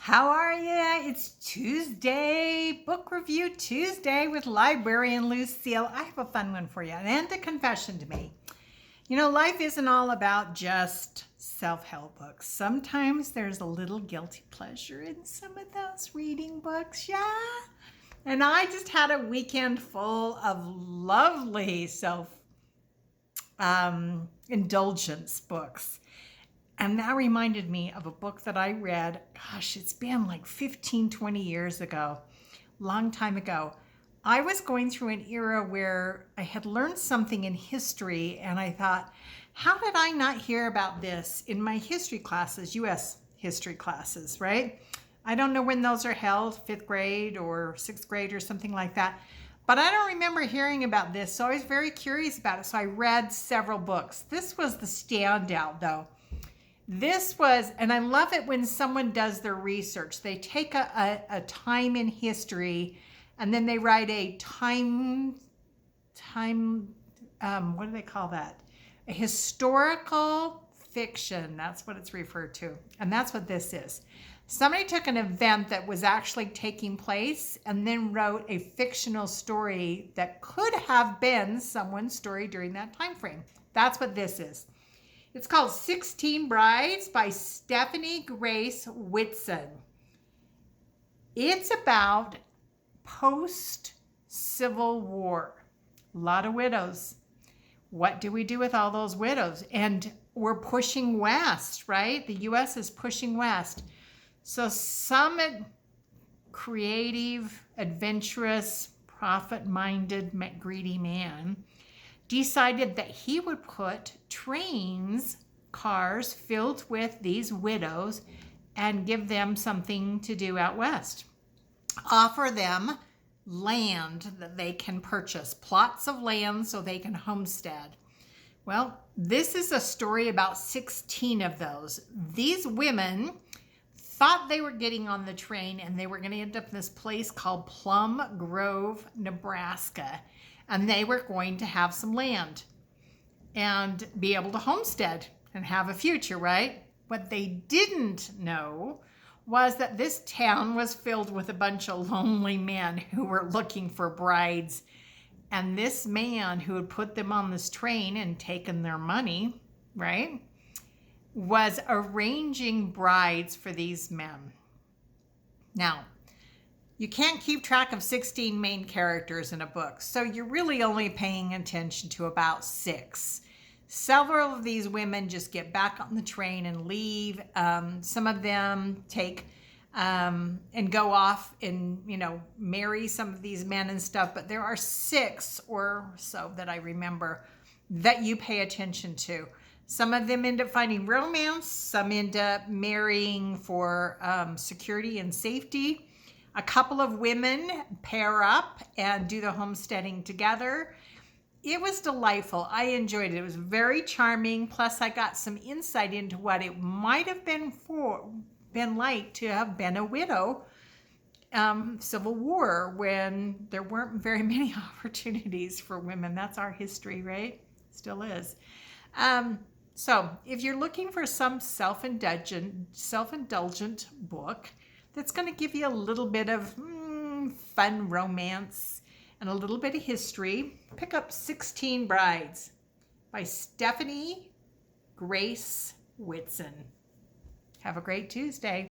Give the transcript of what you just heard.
How are you? It's Tuesday, Book Review Tuesday with Librarian Lucille. I have a fun one for you and a confession to make. You know, life isn't all about just self-help books. Sometimes there's a little guilty pleasure in some of those reading books, yeah? And I just had a weekend full of lovely self-indulgence books. And that reminded me of a book that I read, gosh, it's been like 15, 20 years ago, long time ago. I was going through an era where I had learned something in history and I thought, how did I not hear about this in my history classes, US history classes, right? I don't know when those are held, 5th grade or 6th grade or something like that. But I don't remember hearing about this, so I was very curious about it. So I read several books. This was the standout though. This was, and I love it when someone does their research. They take a time in history and then they write a what do they call that? A historical fiction. That's what it's referred to. And that's what this is. Somebody took an event that was actually taking place and then wrote a fictional story that could have been someone's story during that time frame. That's what this is. It's called 16 Brides by Stephanie Grace Whitson. It's about post-Civil War. A lot of widows. What do we do with all those widows? And we're pushing west, right? The U.S. is pushing west. So some creative, adventurous, profit-minded, greedy man decided that he would put cars filled with these widows and give them something to do out west. Offer them land that they can purchase, plots of land so they can homestead. Well, this is a story about 16 of those. These women thought they were getting on the train and they were going to end up in this place called Plum Grove, Nebraska. And they were going to have some land and be able to homestead and have a future, right? What they didn't know was that this town was filled with a bunch of lonely men who were looking for brides. And this man who had put them on this train and taken their money, right, was arranging brides for these men. Now, you can't keep track of 16 main characters in a book, so you're really only paying attention to about 6. Several of these women just get back on the train and leave. Some of them take and go off and, marry some of these men and stuff, but there are 6 or so that I remember that you pay attention to. Some of them end up finding romance. Some end up marrying for security and safety. A couple of women pair up and do the homesteading together. It was delightful. I enjoyed it. It was very charming. Plus, I got some insight into what it might have been like to have been a widow. Civil War, when there weren't very many opportunities for women. That's our history, right? Still is. So, if you're looking for some self-indulgent book that's going to give you a little bit of fun romance and a little bit of history, pick up 16 Brides by Stephanie Grace Whitson. Have a great Tuesday.